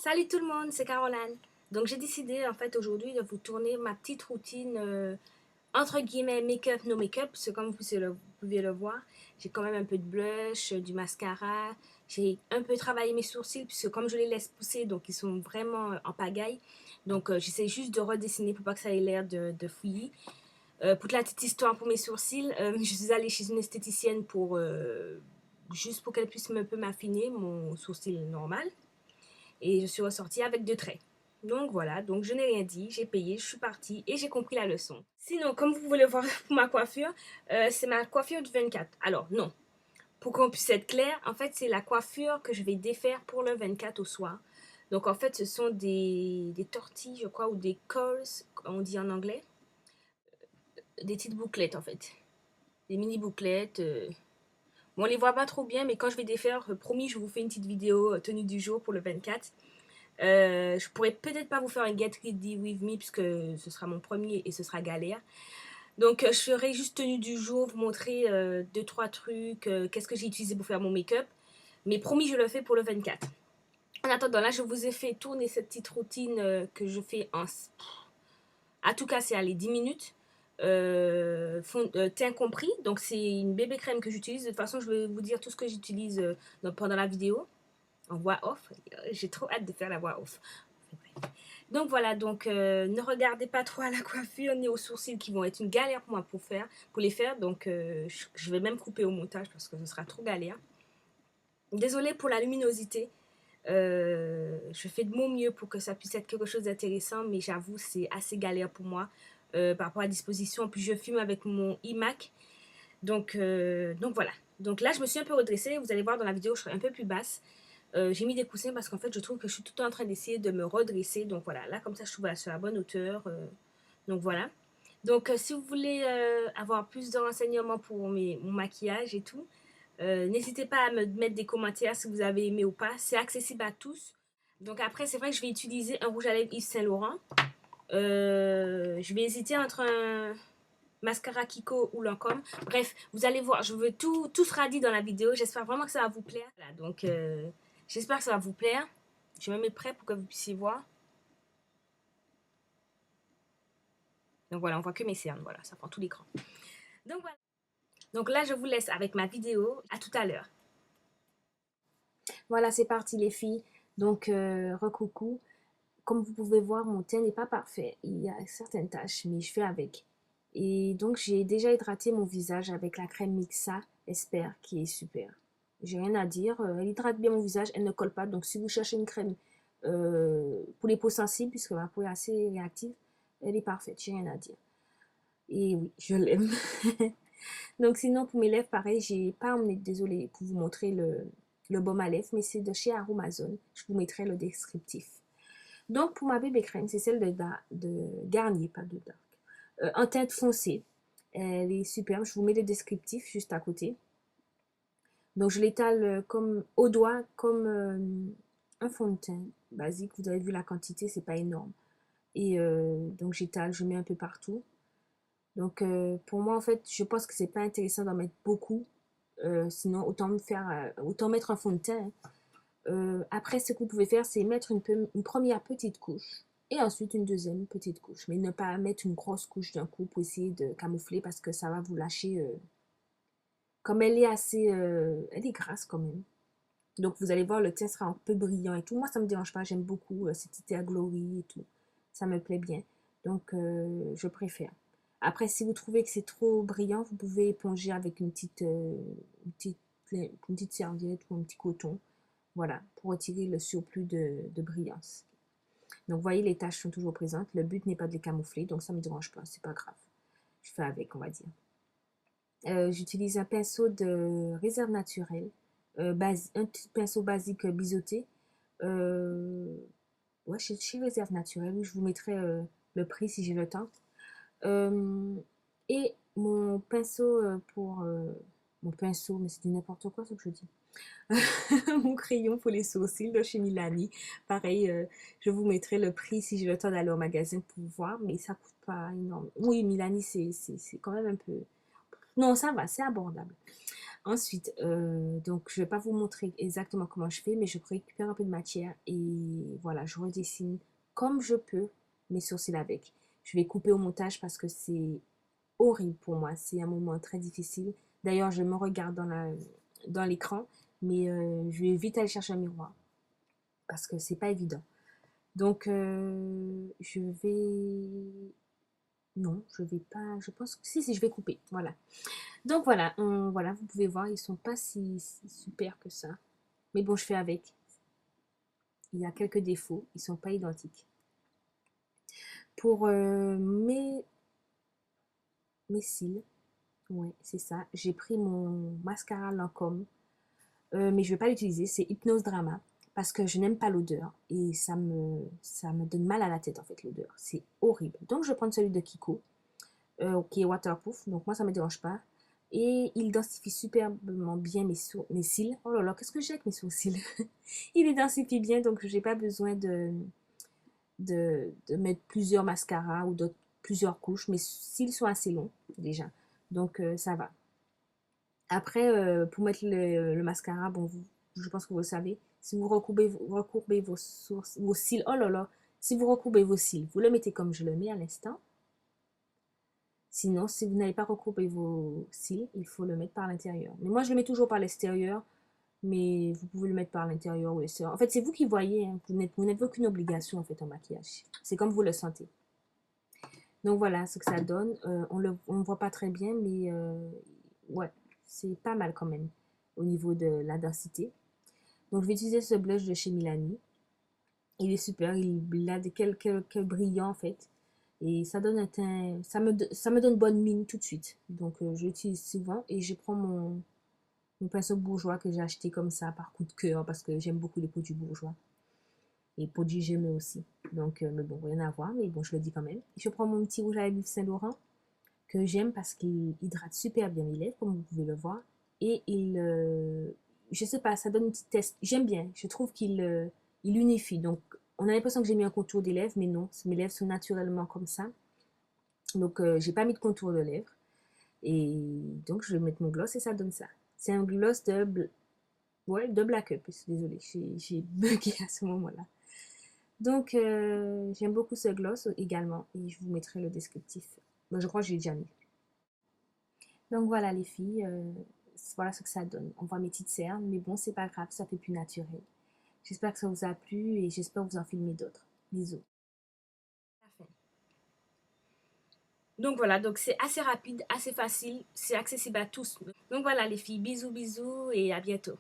Salut tout le monde, c'est Caroline. Donc j'ai décidé en fait aujourd'hui de vous tourner ma petite routine entre guillemets make-up, no make-up, parce que comme vous pouvez le voir, j'ai quand même un peu de blush, du mascara, j'ai un peu travaillé mes sourcils puisque comme je les laisse pousser, donc ils sont vraiment en pagaille. Donc j'essaie juste de redessiner pour pas que ça ait l'air de fouillis. Pour la petite histoire pour mes sourcils, je suis allée chez une esthéticienne pour juste pour qu'elle puisse un peu m'affiner mon sourcil normal. Et je suis ressortie avec 2 traits. Donc voilà, donc je n'ai rien dit, j'ai payé, je suis partie et j'ai compris la leçon. Sinon, comme vous pouvez le voir pour ma coiffure, c'est ma coiffure du 24. Alors non, pour qu'on puisse être clair, en fait c'est la coiffure que je vais défaire pour le 24 au soir. Donc en fait ce sont des tortilles, je crois, ou des curls, on dit en anglais. Des petites bouclettes en fait. Des mini bouclettes. Bon, on les voit pas trop bien, mais quand je vais défaire, promis, je vous fais une petite vidéo tenue du jour pour le 24. Je pourrais peut-être pas vous faire un Get Ready With Me puisque ce sera mon premier et ce sera galère. Donc je ferai juste tenue du jour, vous montrer 2-3 trucs, qu'est-ce que j'ai utilisé pour faire mon make-up. Mais promis, je le fais pour le 24. En attendant, là, je vous ai fait tourner cette petite routine que je fais en... À tout cas, c'est aller 10 minutes. Teint compris. Donc c'est une bébé crème que j'utilise. De toute façon, je vais vous dire tout ce que j'utilise pendant la vidéo en voix off. J'ai trop hâte de faire la voix off. Donc voilà, donc ne regardez pas trop à la coiffure ni aux sourcils qui vont être une galère pour moi pour les faire. Donc je vais même couper au montage parce que ce sera trop galère. Désolée pour la luminosité. Je fais de mon mieux pour que ça puisse être quelque chose d'intéressant, mais j'avoue c'est assez galère pour moi par rapport à la disposition. Puis je filme avec mon iMac. Donc voilà. Donc là je me suis un peu redressée. Vous allez voir dans la vidéo je serai un peu plus basse. J'ai mis des coussins parce qu'en fait je trouve que je suis tout le temps en train d'essayer de me redresser. Donc voilà, là comme ça je trouve sur la bonne hauteur. Donc voilà. Donc si vous voulez avoir plus de renseignements pour mon maquillage et tout, n'hésitez pas à me mettre des commentaires si vous avez aimé ou pas. C'est accessible à tous. Donc après c'est vrai que je vais utiliser un rouge à lèvres Yves Saint Laurent. Je vais hésiter entre un mascara Kiko ou Lancôme. Bref, vous allez voir, tout sera dit dans la vidéo. J'espère vraiment que ça va vous plaire. Voilà, donc j'espère que ça va vous plaire. Je me mets prêt pour que vous puissiez voir. Donc voilà, on voit que mes cernes. Voilà, ça prend tout l'écran. Donc voilà. Donc là, je vous laisse avec ma vidéo. À tout à l'heure. Voilà, c'est parti les filles. Donc, recoucou. Comme vous pouvez voir, mon teint n'est pas parfait. Il y a certaines taches, mais je fais avec. Et donc, j'ai déjà hydraté mon visage avec la crème Mixa Esper, qui est super. J'ai rien à dire. Elle hydrate bien mon visage, elle ne colle pas. Donc, si vous cherchez une crème pour les peaux sensibles, puisque ma peau est assez réactive, elle est parfaite. J'ai rien à dire. Et oui, je l'aime. Donc, sinon, pour mes lèvres, pareil, j'ai pas emmené, désolée, pour vous montrer le baume à lèvres, mais c'est de chez Aromazone. Je vous mettrai le descriptif. Donc, pour ma bébé crème, c'est celle de Garnier, pas de Dark. En teinte foncée. Elle est superbe. Je vous mets le descriptif juste à côté. Donc, je l'étale comme au doigt, comme un fond de teint basique. Vous avez vu la quantité, c'est pas énorme. Et donc, j'étale, je mets un peu partout. Donc, pour moi, en fait, je pense que c'est pas intéressant d'en mettre beaucoup. Sinon, autant mettre un fond de teint. Après, ce que vous pouvez faire, c'est mettre une première petite couche et ensuite une deuxième petite couche. Mais ne pas mettre une grosse couche d'un coup pour essayer de camoufler parce que ça va vous lâcher. Comme elle est elle est grasse quand même. Donc vous allez voir, le teint sera un peu brillant et tout. Moi, ça me dérange pas. J'aime beaucoup cette idée à glowy et tout. Ça me plaît bien. Donc, je préfère. Après, si vous trouvez que c'est trop brillant, vous pouvez éponger avec une petite, une petite serviette ou un petit coton. Voilà, pour retirer le surplus de brillance. Donc, vous voyez, les taches sont toujours présentes. Le but n'est pas de les camoufler, donc ça ne me dérange pas, c'est pas grave. Je fais avec, on va dire. J'utilise un pinceau de réserve naturelle, un petit pinceau basique biseauté. Ouais, chez Réserve Naturelle, oui, je vous mettrai le prix si j'ai le temps. Et mon pinceau mon pinceau, mais c'est du n'importe quoi ce que je dis. Mon crayon pour les sourcils de chez Milani. Pareil, je vous mettrai le prix si j'ai le temps d'aller au magasin pour voir, mais ça coûte pas énorme. Oui, Milani, c'est quand même un peu... Non, ça va, c'est abordable. Ensuite, donc je vais pas vous montrer exactement comment je fais, mais je récupère un peu de matière et voilà, je redessine comme je peux mes sourcils avec. Je vais couper au montage parce que c'est horrible pour moi. C'est un moment très difficile. D'ailleurs, je me regarde dans l'écran, mais je vais vite aller chercher un miroir parce que c'est pas évident. Donc, je vais... Non, je vais pas... Je pense que si, je vais couper. Voilà. Donc voilà, voilà, vous pouvez voir, ils sont pas si super que ça. Mais bon, je fais avec. Il y a quelques défauts, ils sont pas identiques. Pour mes cils, ouais, c'est ça. J'ai pris mon mascara Lancôme, mais je vais pas l'utiliser, c'est Hypnose Drama. Parce que je n'aime pas l'odeur et ça me donne mal à la tête en fait l'odeur. C'est horrible. Donc je vais prendre celui de Kiko, qui est waterproof. Donc moi ça me dérange pas. Et il densifie superbement bien mes cils. Oh là là, qu'est-ce que j'ai avec mes sourcils? Il les densifie bien, donc j'ai pas besoin de mettre plusieurs mascaras ou d'autres plusieurs couches. Mes cils sont assez longs déjà, donc ça va. Après, pour mettre le mascara, bon, je pense que vous le savez, si vous recourbez vos cils, oh là là, si vous recourbez vos cils, vous le mettez comme je le mets à l'instant. Sinon, si vous n'avez pas recourbé vos cils, il faut le mettre par l'intérieur. Mais moi, je le mets toujours par l'extérieur, mais vous pouvez le mettre par l'intérieur ou l'extérieur. En fait, c'est vous qui voyez, hein. Vous n'avez aucune obligation en fait en maquillage. C'est comme vous le sentez. Donc voilà ce que ça donne. On ne voit pas très bien, mais ouais, c'est pas mal quand même au niveau de la densité. Donc je vais utiliser ce blush de chez Milani. Il est super, il a quelques brillants en fait. Et ça donne un teint, ça me donne bonne mine tout de suite. Donc je l'utilise souvent et je prends mon pinceau bourgeois que j'ai acheté comme ça par coup de cœur parce que j'aime beaucoup les produits bourgeois. Et produits j'aime aussi. Donc, mais bon, rien à voir, mais bon, je le dis quand même. Je prends mon petit rouge à lèvres Saint-Laurent que j'aime parce qu'il hydrate super bien mes lèvres, comme vous pouvez le voir. Et je sais pas, ça donne une petite test. J'aime bien. Je trouve il unifie. Donc, on a l'impression que j'ai mis un contour des lèvres, mais non, mes lèvres sont naturellement comme ça. Donc, j'ai pas mis de contour de lèvres. Et donc, je vais mettre mon gloss et ça donne ça. C'est un gloss ouais, de Black Up. Désolée, j'ai bugué à ce moment-là. Donc, j'aime beaucoup ce gloss également. Et je vous mettrai le descriptif. Moi, je crois que j'ai déjà mis. Donc voilà les filles, voilà ce que ça donne. On voit mes petites cernes, mais bon, c'est pas grave, ça fait plus naturel. J'espère que ça vous a plu et j'espère vous en filmer d'autres. Bisous. Donc voilà, donc c'est assez rapide, assez facile, c'est accessible à tous. Donc voilà les filles, bisous bisous et à bientôt.